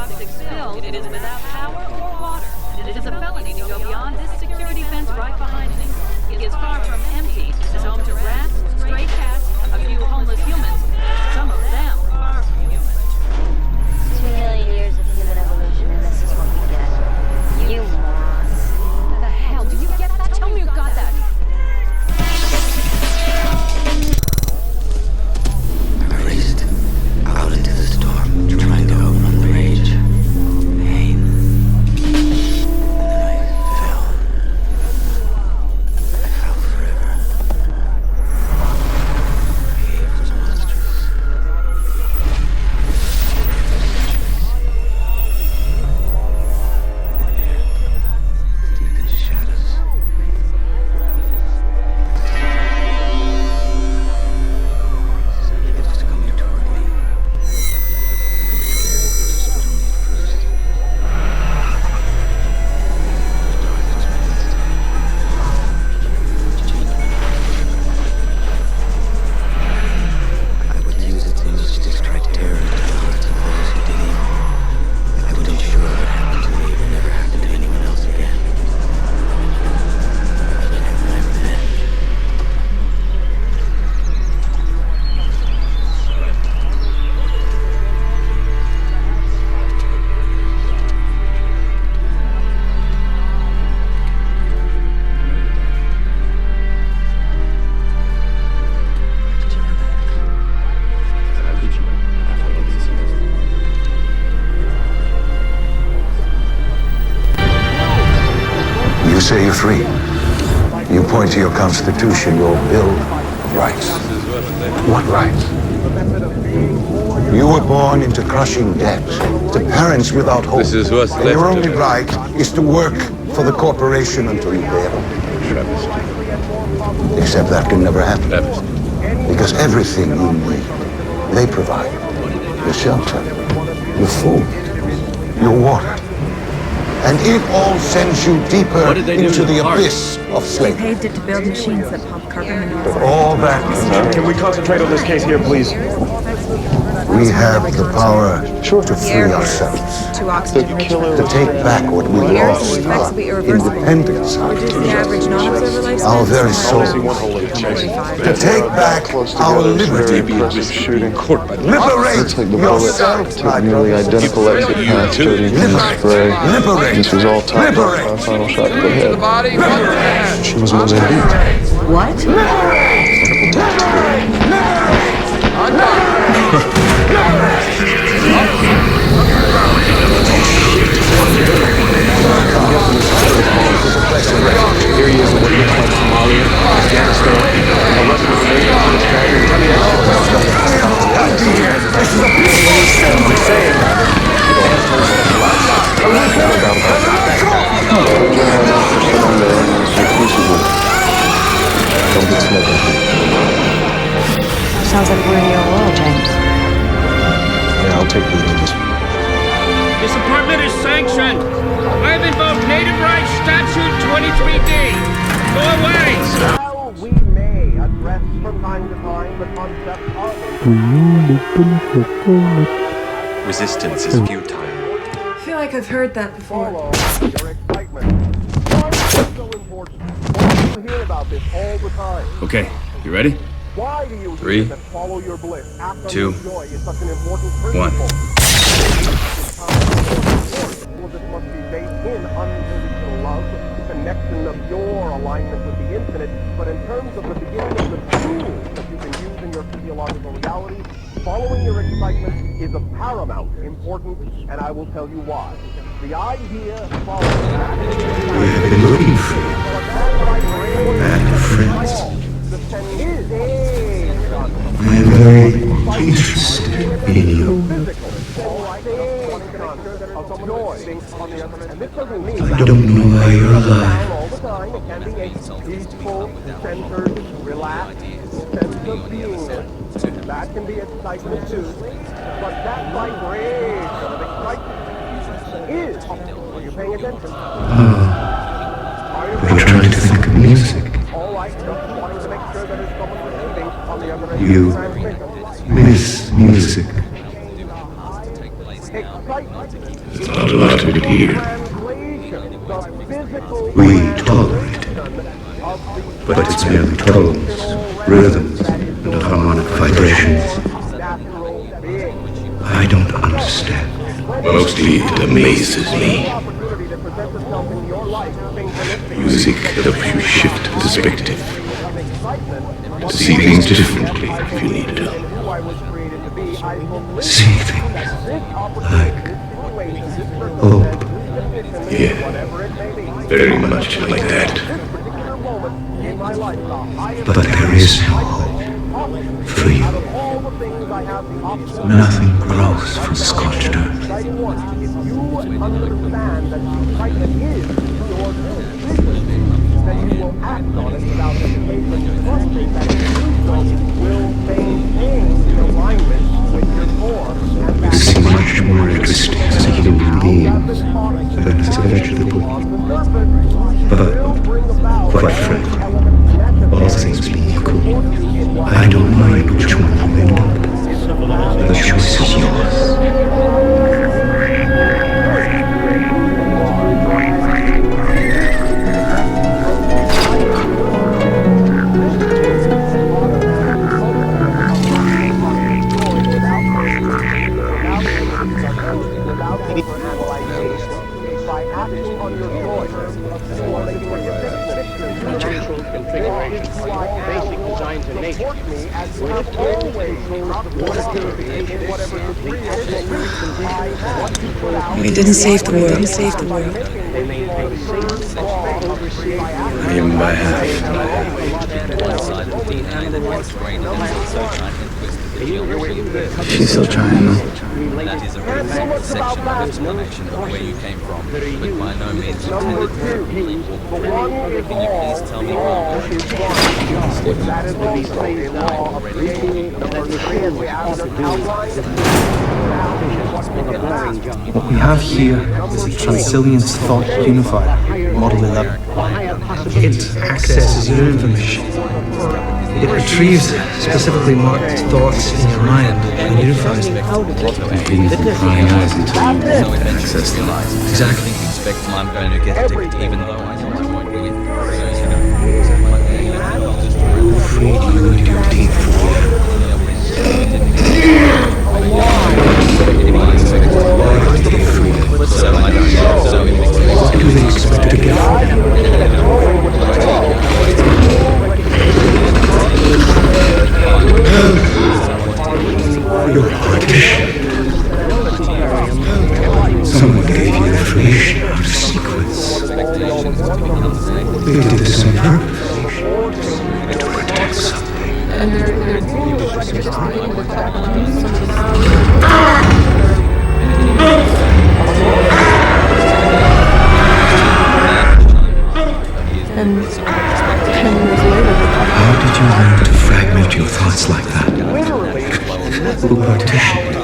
toxic spill, it is without power or water. It is a felony to go beyond this security fence right behind me. It is far from empty. It's home to rats, stray cats, a few homeless humans. Some of them are human. 2 million years of human evolution, and this is what we get. You morons. How the hell do you get that? Tell me you got that. I raced out into the storm, trying to outrun the rage, pain, and then I fell. I fell forever. The cave was monstrous. Deep in shadows. It was coming toward me. Stood on me at first. I would use its image to strike terror into the hearts of those who did evil. I would ensure what happened to me would never happen to anyone else again. And I'm then. You say you're free. You point to your constitution, your Bill of Rights. What rights? You were born into crushing debt, to parents without hope. This is what's And left your of only it. right is to work for the corporation until you pay it off. Except that can never happen. Because everything you need, they provide. Your shelter, your food, your water. And it all sends you deeper What did they do into to the the heart? abyss of We slavery. paved it to build machines that pump carbon monoxide. But all that Can we concentrate on this case here, please? we have the power to free ourselves, To oxygen rich to take back what we lost, effects will be our irreversible. independence, Reduce the average non-observer lifespan. our very soul, See one whole little chase. to take back our liberty, Shooting court by liberate yourself, Took nearly identical exit paths, dirty spray. liberate, This was all top off liberate, our final shot to the head. She was Mozambique. What? Areas of what looks like Somalia, Afghanistan, arrested Don't get smoking. Sounds like we're in your world, James. Yeah, I'll take lead on this one. This appointment is sanctioned. I have invoked Native Rights Statute 23D. Go away! While we may address from time to time the concept of Resistance is futile. I feel like I've heard that before. follow your excitement. Why is it so important? Why do you hear about this all the time? Okay, you ready? Why do you Three, hear that follow your bliss, act on two, your joy is such an important principle? one. Well, this must be based in unconditional love, connection of your alignment with the infinite, but in terms of the beginning of the tools that you can use in your physiological reality, following your excitement is of paramount importance, and I will tell you why. The idea following that We have been looking for you, band of friends. I am very interested in you. I don't know why you're alive. All the time, it can be a peaceful, centered, relaxed sense of beingness. That can be excitement too. But that vibration of excitement is. Are you paying attention? I'm trying to think of music. All right, just wanting to make sure that it's someone receiving on the other end You of the transmission. miss music. Take There's not a lot of it here. We tolerate it, but it's merely tones, rhythms, and harmonic vibrations. I don't understand. Mostly it amazes me. Music helps you shift perspective. To see things differently if you need to. See things like hope. Yeah, very much like that. But there is no hope for you. Nothing grows from scorched earth. You seem much more interesting as a human being than as a vegetable. But, quite frankly, all things being equal, I don't mind which one you end up. The choice is yours. We didn't save the world. Not even by half. She's still trying though. That is a very sectional explanation of where you came from, but by no means intended to really walk. Can you please tell me more? What we have here is a Transilience Thought Unifier, Model 11. It accesses your information. It retrieves specifically marked thoughts in your mind and unifies them. Being from prying eyes until you access them. Exactly. Expect I'm going to get addicted even though I know I won't be. Who freed you and your team from what do they expect to get from your partition? Someone gave you information out of sequence. They did this on purpose. To protect something. And 10 years later... How did you learn to fragment your thoughts like that? Who partitioned?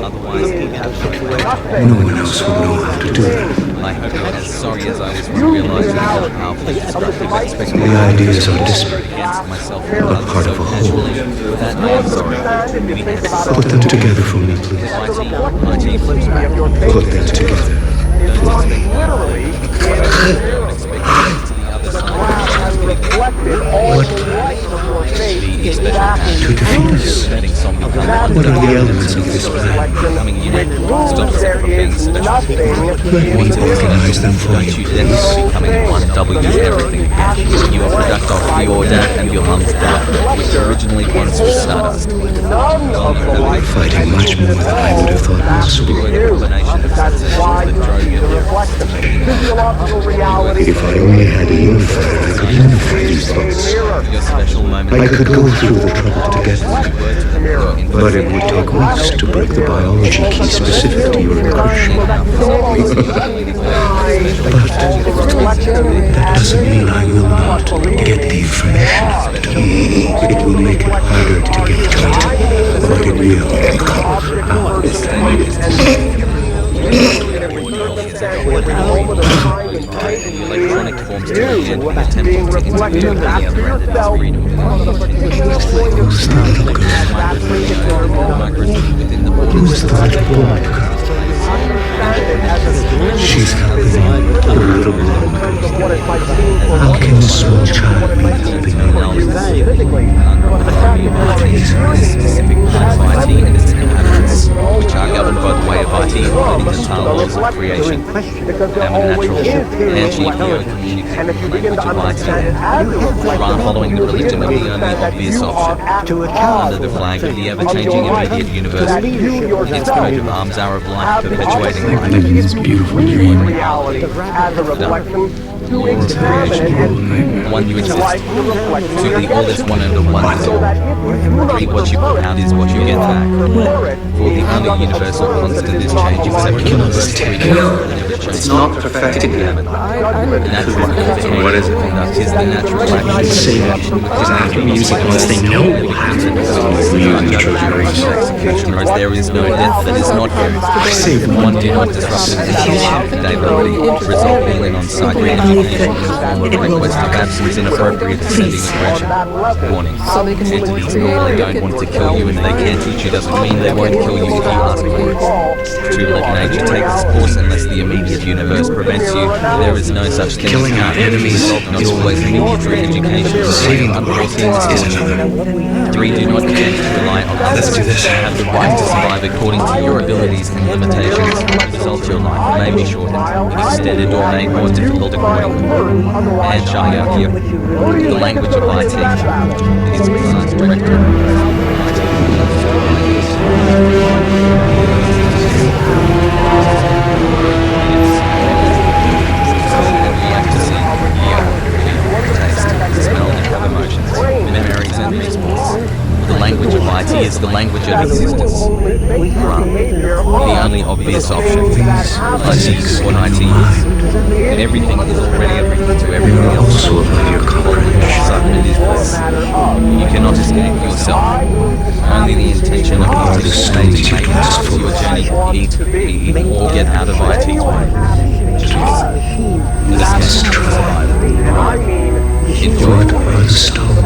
No one else would know how to do that. I hope you're as sorry as I was when realizing how powerfully destructive expectations The ideas are disparate, against myself but part of a whole. that I am sorry. Put them together for me, please. Put them together. What plan? To defeat us? What are the elements of this plan? Let me organize them for you, please. Becoming one W everything. You are a product of your dad and your mum's dad, which originally once was Stardust. We're fighting much more than I would have thought possible. If I only had a unifier, I could unify these thoughts. I could go through the trouble to get them. But it would take months to break the biology key specific to your encryption. But that doesn't mean I will not get the information out. It will make it harder to get to it, but it will come out. Electronic forms to the end when attempting to interfere with the other end of freedom. Who's the little girl? She's helping a little boy. How can a small child be helping a woman? Specific parts of IT and its inhabitants, which are governed by the way of IT, including the tile laws of creation, and natural, NGPO communicating the language of IT, rather following the religion of the only obvious option, under the flag of the ever-changing immediate universe. Its coat of arms are of life perpetuating life. Living this beautiful dream. Laws of creation, one you exist. 2, the all is one and the one is all. 3, what you put out is what you get back. 4, the only universal constant is change except for the first 3 It's not perfected yet. Natural what is it? Conduct is the natural action. Say that because after music, once they know what will happen, whereas there is no death that is not here. One do not disrupt the stability, result healing on site request of absence inappropriate ascending aggression. Warning. Entities normally don't want to kill you and they can't teach you doesn't mean they won't kill you if you ask for it. To let nature take its course unless the immediate universe prevents you, there is no such thing killing our enemies not always immediate through education, saving unforeseen misfortune. 3, do not attempt to rely on others. Have the right to survive according to your abilities and limitations. Result your life may be shortened, extended or made more difficult accordingly. And Shayakya, the language of IT, is precise director. The language of IT is the language of existence. The only obvious option. IT is what IT is. And everything is already everything to everything else. Also above your comprehension. You cannot escape yourself. Only the intention of participating makes your journey eat, or get out of IT's way. Let's try. Enjoy What are the stones?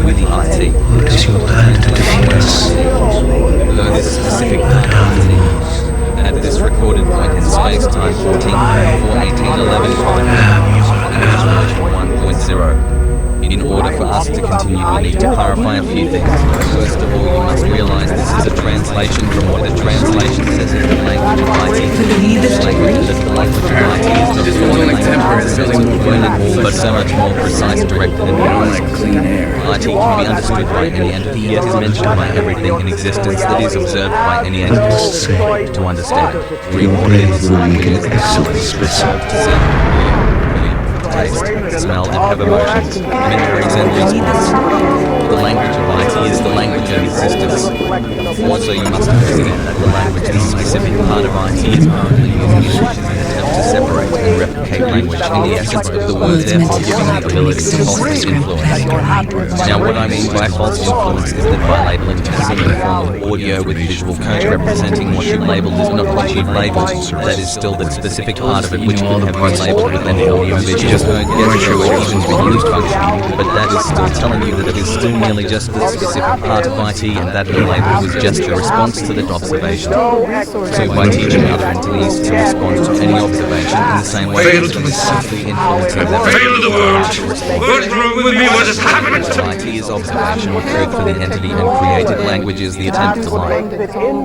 with the IT. What is your plan to defeat us? Though this specific part of IT, at this recorded point in space-time 14/4/1811, version 1.0. In order for us to continue, we need to clarify a few things. First of all, you must realize this is a translation from what the translation says in the language of IT. The language of IT is not but so much more precise, directed, and clean air. IT can be understood by any entity, yet is mentioned by everything in existence that is observed by any entity. To understand, read what it is like an excellent specimen to see. Taste, smell, and have emotions, memories, and response. The language of IT is the language of existence. Also, you must understand that the language, this specific part of IT, is only using English in an attempt to separate and replicate language in the essence of the word, therefore giving the ability to falsely influence. Now, what I mean by false influence is that by labeling a single form of audio with visual code representing what you've labeled is not what you've labeled, that is still the specific part of it which could have been labeled with an audio visual. But that is still telling you that it is still merely just the specific part of IT and that the label was just a response to that observation. So by teaching other entities to respond to any observation in the same way as simply influencing them. Fail the world! What's wrong with me? What has happened? IT is observation of truth for the entity and created language is the attempt to lie.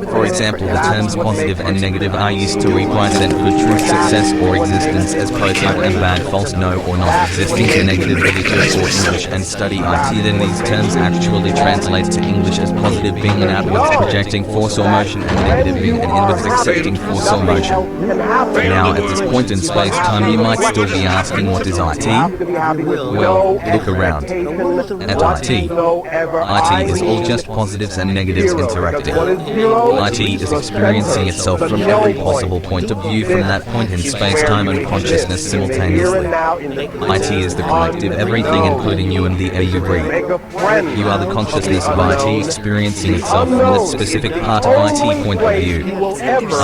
For example, the terms positive and negative are used to represent good truth, success, or existence as positive and bad, false, no, or not existing to negative literature or English and study IT, then these terms actually translate to English as positive being an outwards projecting force or motion and negative being an inwards accepting force or motion. Now, at this point in space-time, you might still be asking what is IT? Well, look around at IT. IT is all just positives and negatives interacting. IT is experiencing itself from every possible point of view from that point in space-time and consciousness simultaneously. IT is the collective everything including you and the air you breathe. You are the consciousness of IT experiencing itself from the specific part of IT point of view.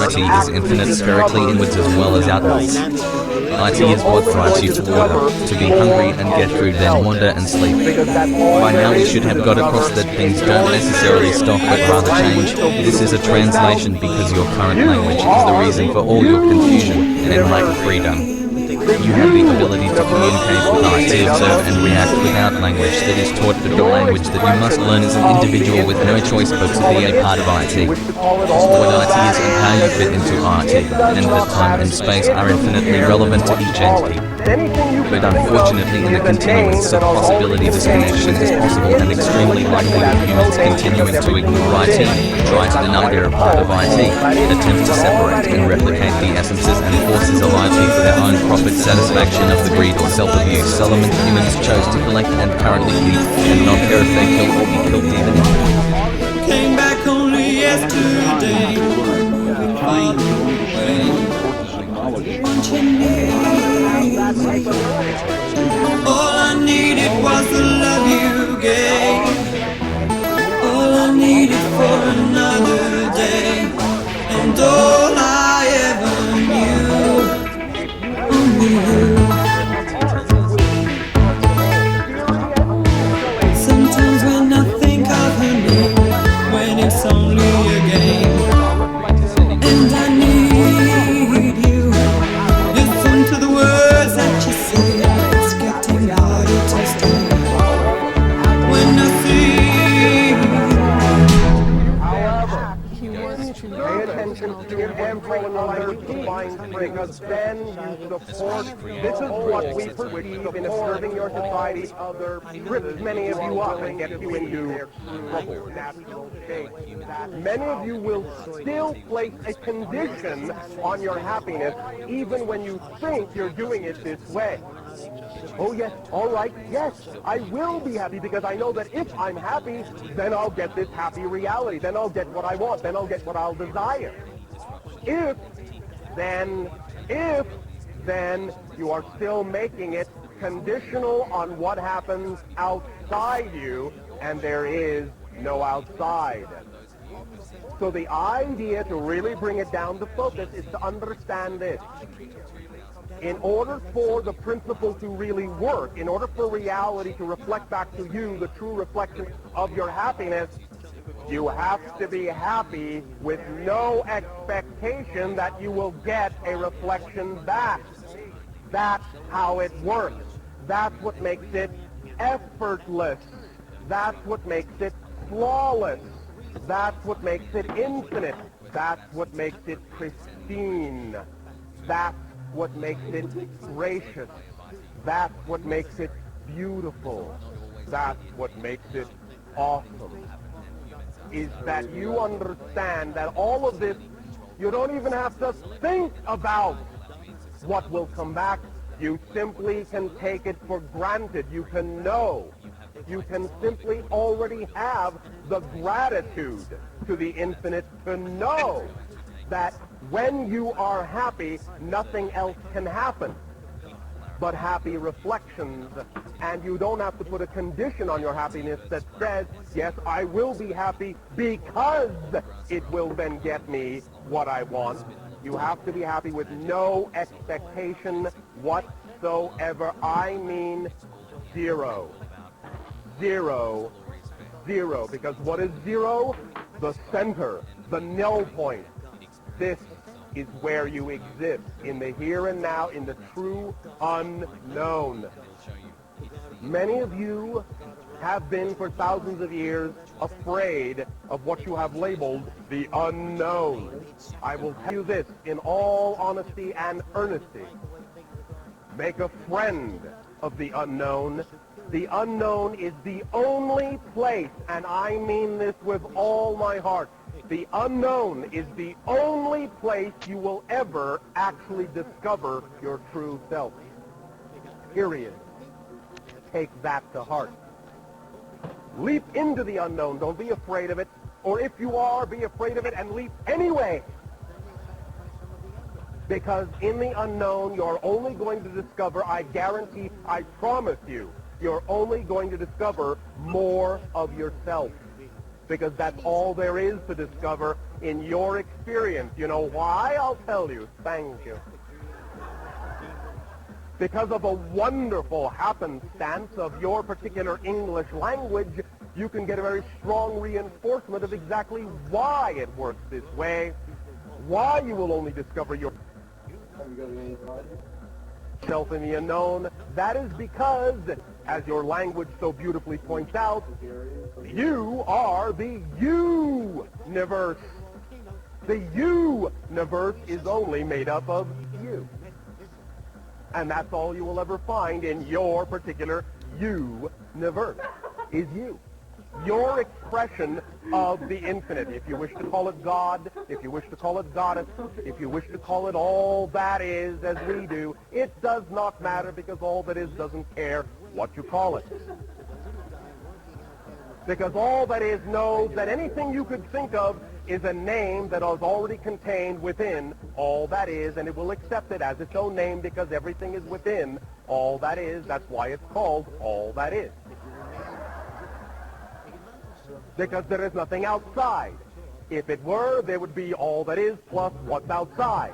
IT is infinite spherically inwards as well as outwards. IT Reality is what drives you to order, to be hungry and get food, then wander and sleep. By now we should have got across that things don't necessarily stop but rather change. This is a translation because your current language is the reason for all your confusion and lack of freedom. You have the ability to communicate with IT, observe and react without language that is taught, but the language that you must learn as an individual with no choice but to be a part of IT. What IT is and how you fit into IT, and that time and space are infinitely relevant to each entity. But unfortunately, in the continuance of possibility, disconnection is possible and extremely likely with humans continuing to ignore IT, try to deny they're a part of IT, attempt to separate and replicate the essences and forces of IT for their own profit, satisfaction of the greed or self-abuse. Solomon humans chose to collect and currently keep, and not care if they kill or be killed even. Came back only yesterday. All I needed was the love you gave. All I needed for another day. And all I ever knew, only you. Sometimes when I think of her name, when it's only a game, and I need you. Listen to the words that you say. It's getting harder to stay. When I see pay attention to every other divine spring, because then you support. This is what we perceive in observing your society. Other trips many of you up and get you into trouble, natural state. Many of you will still place a condition on your happiness, even when you think you're doing it this way. Oh yes, all right, yes, I will be happy because I know that if I'm happy, then I'll get this happy reality, then I'll get what I want, then I'll get what I'll desire. If, then you are still making it conditional on what happens outside you, and there is no outside. So the idea to really bring it down to focus is to understand this. In order for the principle to really work, in order for reality to reflect back to you the true reflection of your happiness, you have to be happy with no expectation that you will get a reflection back. That's how it works. That's what makes it effortless. That's what makes it flawless. That's what makes it infinite. That's what makes it pristine. That's what makes it gracious. That's what makes it beautiful. That's what makes it awesome. Is that you understand that all of this, you don't even have to think about what will come back. You simply can take it for granted. You can know. You can simply already have the gratitude to the infinite to know that when you are happy, nothing else can happen but happy reflections. And you don't have to put a condition on your happiness that says, yes, I will be happy because it will then get me what I want. You have to be happy with no expectation whatsoever. I mean zero. Zero. Zero. Because what is zero? The center, the null point. This is where you exist, in the here and now, in the true unknown. Many of you have been for thousands of years afraid of what you have labeled the unknown. I will tell you this in all honesty and earnesty. Make a friend of the unknown. The unknown is the only place, and I mean this with all my heart, the unknown is the only place you will ever actually discover your true self. Period. Take that to heart. Leap into the unknown. Don't be afraid of it. Or if you are, be afraid of it and leap anyway. Because in the unknown, you're only going to discover, I guarantee, I promise you, you're only going to discover more of yourself. Because that's all there is to discover in your experience. You know why? I'll tell you. Thank you. Because of a wonderful happenstance of your particular English language, you can get a very strong reinforcement of exactly why it works this way, why you will only discover yourself in the unknown. That is because, as your language so beautifully points out, you are the universe. The universe is only made up of you. And that's all you will ever find in your particular universe, is you. Your expression of the infinite. If you wish to call it God, if you wish to call it goddess, if you wish to call it all that is as we do, it does not matter, because all that is doesn't care what you call it. Because all that is knows that anything you could think of is a name that is already contained within all that is, and it will accept it as its own name because everything is within all that is. That's why it's called all that is. Because there is nothing outside. If it were, there would be all that is plus what's outside.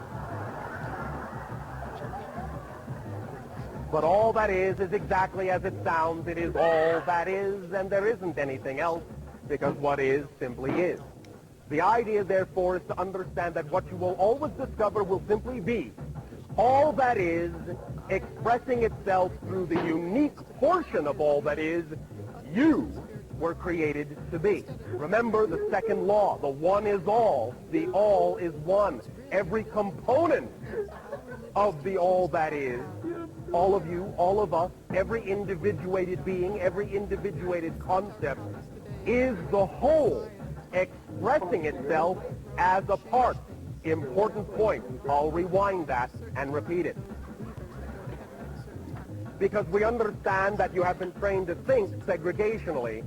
But all that is exactly as it sounds. It is all that is, and there isn't anything else, because what is simply is. The idea, therefore, is to understand that what you will always discover will simply be all that is expressing itself through the unique portion of all that is you were created to be. Remember the second law, the one is all, the all is one. Every component of the all that is, all of you, all of us, every individuated being, every individuated concept is the whole expressing itself as a part. Important point. I'll rewind that and repeat it. Because we understand that you have been trained to think segregationally,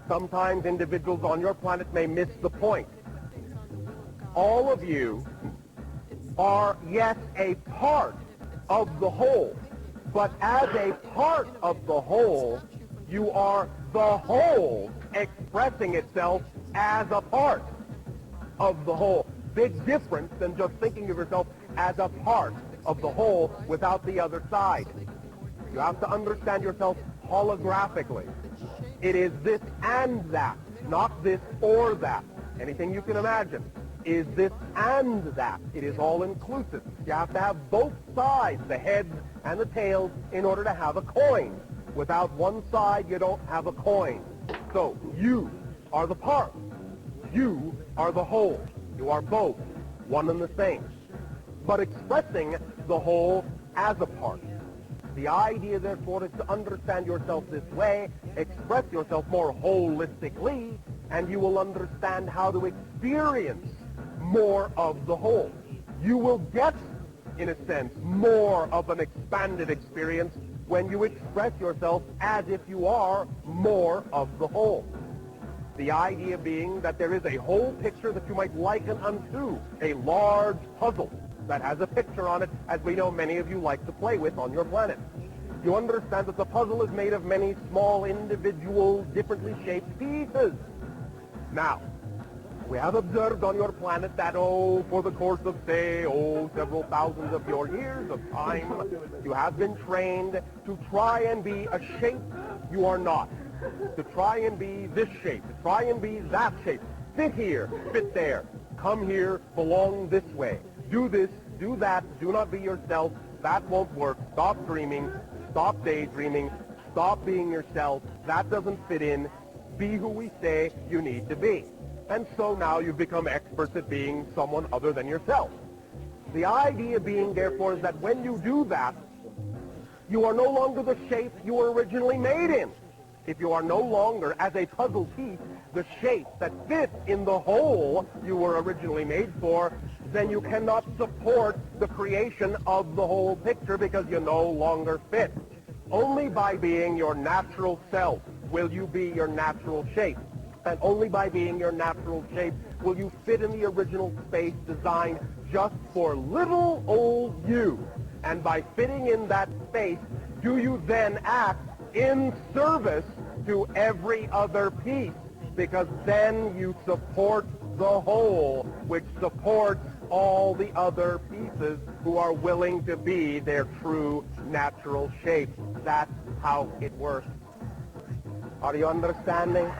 sometimes individuals on your planet may miss the point. All of you are, yes, a part of the whole, but as a part of the whole, you are the whole expressing itself as a part of the whole. Big difference than just thinking of yourself as a part of the whole without the other side. You have to understand yourself holographically. It is this and that, not this or that. Anything you can imagine is this and that. It is all inclusive. You have to have both sides, the heads and the tails, in order to have a coin. Without one side, you don't have a coin. So you are the part. You are the whole. You are both, one and the same. But expressing the whole as a part. The idea, therefore, is to understand yourself this way, express yourself more holistically, and you will understand how to experience more of the whole. You will get, in a sense, more of an expanded experience when you express yourself as if you are more of the whole. The idea being that there is a whole picture that you might liken unto a large puzzle that has a picture on it, as we know many of you like to play with on your planet. You understand that the puzzle is made of many small, individual, differently shaped pieces. Now, we have observed on your planet that, for the course of, say, several thousands of your years of time, you have been trained to try and be a shape you are not. To try and be this shape, to try and be that shape. Fit here, fit there. Come here, belong this way. Do this, do that, do not be yourself. That won't work. Stop dreaming, stop daydreaming, stop being yourself. That doesn't fit in. Be who we say you need to be. And so now you've become experts at being someone other than yourself. The idea being, therefore, is that when you do that, you are no longer the shape you were originally made in. If you are no longer, as a puzzle piece, the shape that fits in the whole you were originally made for, then you cannot support the creation of the whole picture because you no longer fit. Only by being your natural self will you be your natural shape. And only by being your natural shape will you fit in the original space designed just for little old you. And by fitting in that space, do you then act in service to every other piece, because then you support the whole, which supports all the other pieces who are willing to be their true natural shape. That's how it works. Are you understanding?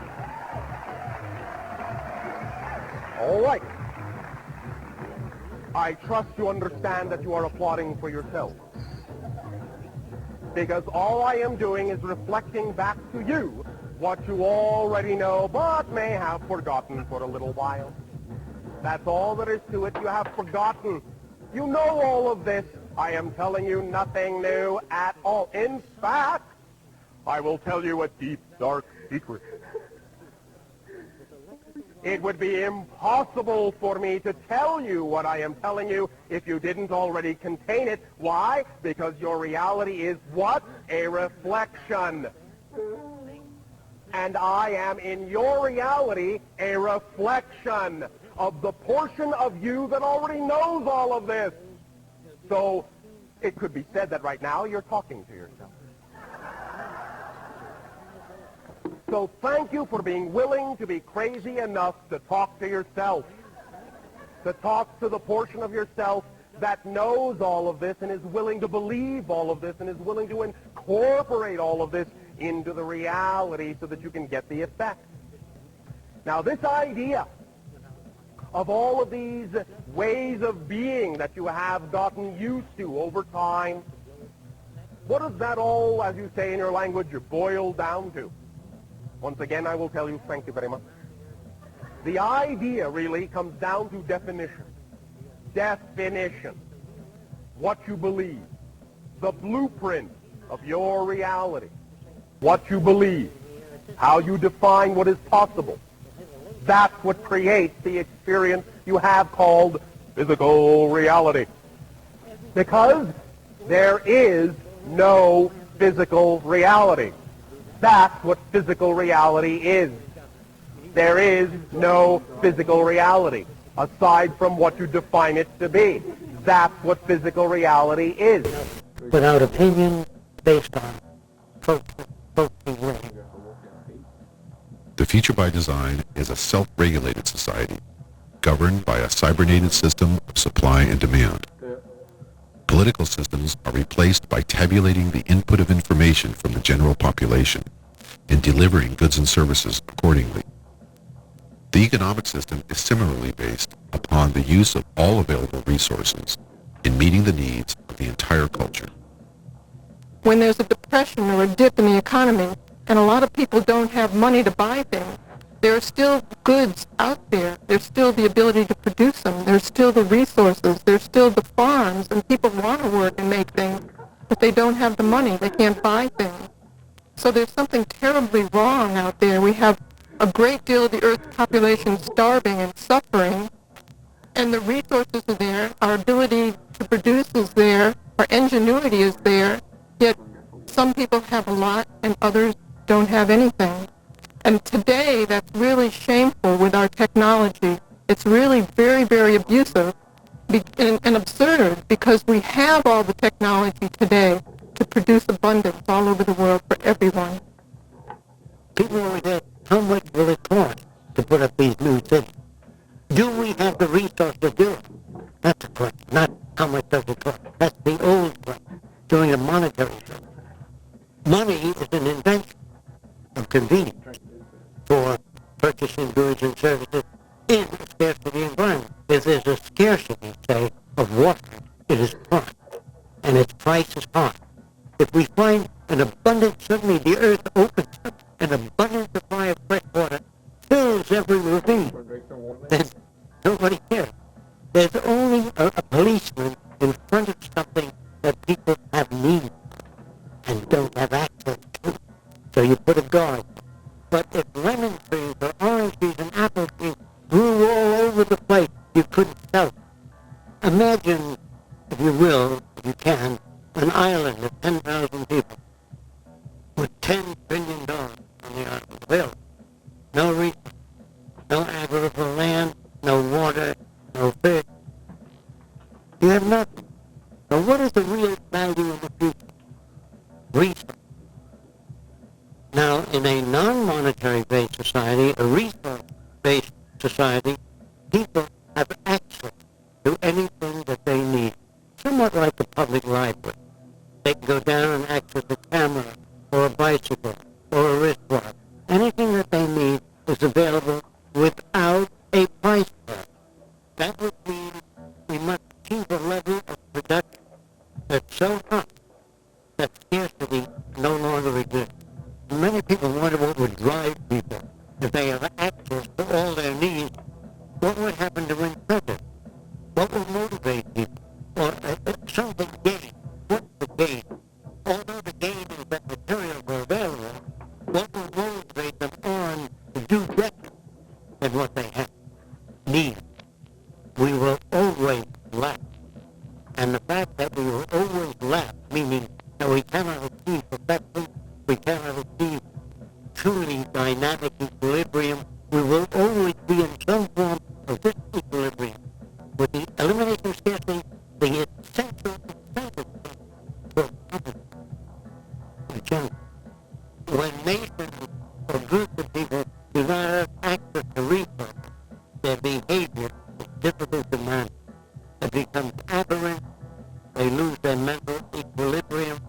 All right. I trust you understand that you are applauding for yourself. Because all I am doing is reflecting back to you what you already know, but may have forgotten for a little while. That's all there is to it. You have forgotten. You know all of this. I am telling you nothing new at all. In fact, I will tell you a deep, dark secret. It would be impossible for me to tell you what I am telling you if you didn't already contain it. Why? Because your reality is what? A reflection. And I am in your reality a reflection of the portion of you that already knows all of this. So it could be said that right now you're talking to yourself. So thank you for being willing to be crazy enough to talk to yourself, to talk to the portion of yourself that knows all of this and is willing to believe all of this and is willing to incorporate all of this into the reality so that you can get the effect. Now this idea of all of these ways of being that you have gotten used to over time, what does that all, as you say in your language, boil down to? Once again, I will tell you, thank you very much. The idea really comes down to definition. Definition. What you believe. The blueprint of your reality. What you believe. How you define what is possible. That's what creates the experience you have called physical reality. Because there is no physical reality. That's what physical reality is. There is no physical reality aside from what you define it to be. That's what physical reality is. Without opinion, based on The future by design is a self-regulated society, governed by a cybernetic system of supply and demand. Political systems are replaced by tabulating the input of information from the general population and delivering goods and services accordingly. The economic system is similarly based upon the use of all available resources in meeting the needs of the entire culture. When there's a depression or a dip in the economy, and a lot of people don't have money to buy things, there are still goods out there. There's still the ability to produce them. There's still the resources. There's still the farms, and people want to work and make things, but they don't have the money. They can't buy things. So there's something terribly wrong out there. We have a great deal of the Earth's population starving and suffering, and the resources are there. Our ability to produce is there. Our ingenuity is there. Yet some people have a lot and others don't have anything. And today, that's really shameful with our technology. It's really very, very abusive and absurd because we have all the technology today to produce abundance all over the world for everyone. People always ask, how much will it cost to put up these new cities? Do we have the resources to do it? That's the question, not how much does it cost. That's the old question, doing a monetary system. Money is an invention of convenience for purchasing goods and services in a scarcity environment. If there's a scarcity, say, of water, it is hot, and its price is hot. If we find an abundant, suddenly the earth opens up, an abundant supply of fresh water fills every ravine, then nobody cares. There's only a policeman in front of something that people have need and don't have access to. So you put a guard. But if lemon trees or orange trees and apple trees grew all over the place, you couldn't sell it. Imagine, if you will, if you can, an island of 10,000 people with $10 billion on the island. Well, no resource, no agricultural land, no water, no fish. You have nothing. So what is the real value of the future? Resource. Now, in a non-monetary-based society, a resource-based society, people have access to anything that they need, somewhat like the public library. They can go down and access a camera or a bicycle or a wristwatch. Anything that they need is available without a price tag. That would mean we must achieve a level of production that's so high that scarcity no longer exists. Many people wonder what would drive people if they have access to all their needs. What would happen to win purpose? What would motivate people? Or something gain. What's the gain? Although the gain is that materials are available, what will motivate them on to do better than what they have? Need. We will always lack. And the fact that we will always lack, meaning that we cannot achieve perfection, we cannot achieve truly dynamic equilibrium, we will always be in some form of disequilibrium. With the elimination of scarcity, the essential incentive for poverty. When nations or groups of people do not have access to resources, their behavior is difficult to manage. It becomes aberrant, they lose their mental equilibrium,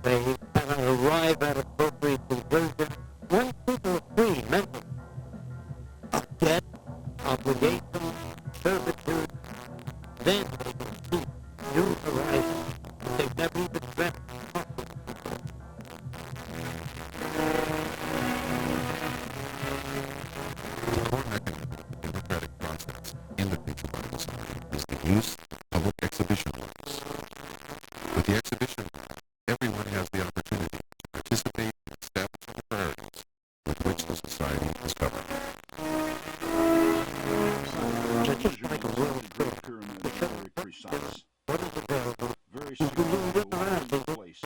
they cannot arrive at appropriate conclusions. Once people are free mentally of debt, obligation, servitude, then they can see new horizons they've never even dreamt. The core mechanism of the democratic process in the future political society is the use of public exhibition rights. With the exhibition right, everyone has the opportunity to participate in establishing the priorities with which the society is governed. Very secure, place,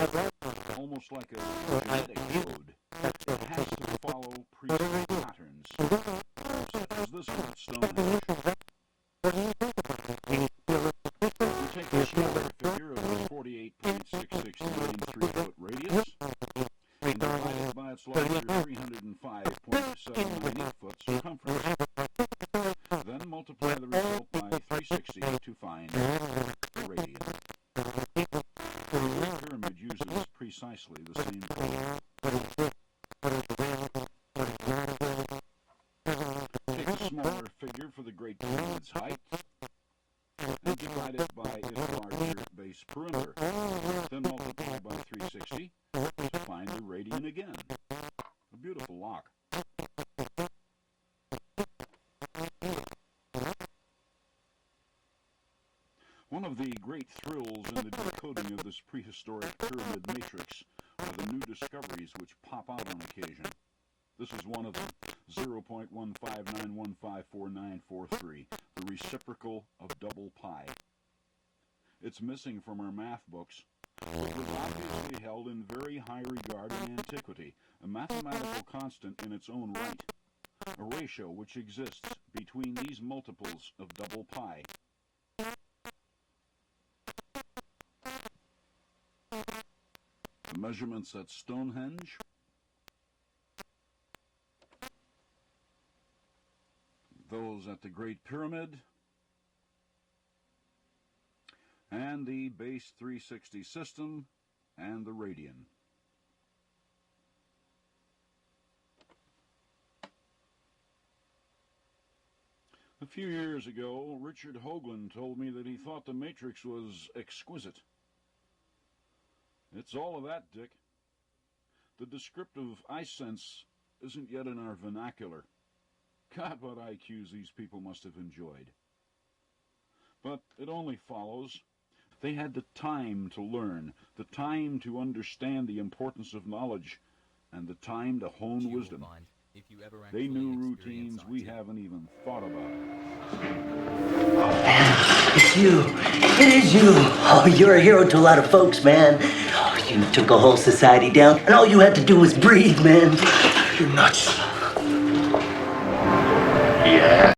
almost like a genetic code. It has to follow precise patterns, such as this one, Stonehenge. We take a smaller figure of a 48.6693-foot radius and divide it by its larger 305.798-foot circumference. Then multiply the result by 360 to find the radian. The Great Pyramid uses precisely the same code. Take a smaller figure for the Great Pyramid's height and divide it by its larger base perimeter. Then multiply by 360 to find the radian again. A beautiful lock. One of the great thrills in the decoding of this prehistoric pyramid matrix are the new discoveries which pop out on occasion. This is one of them, 0.159154943, the reciprocal of double pi. It's missing from our math books, but was obviously held in very high regard in antiquity, a mathematical constant in its own right, a ratio which exists between these multiples of double pi. The measurements at Stonehenge, those at the Great Pyramid, and the base 360 system and the radian. A few years ago, Richard Hoagland told me that he thought the matrix was exquisite. It's all of that, Dick. The descriptive I sense isn't yet in our vernacular. God, what IQs these people must have enjoyed. But it only follows. They had the time to learn, the time to understand the importance of knowledge, and the time to hone wisdom. They knew routines we haven't even thought about. It's you. It is you. Oh, you're a hero to a lot of folks, man. Oh, you took a whole society down, and all you had to do was breathe, man. You're nuts. Yeah.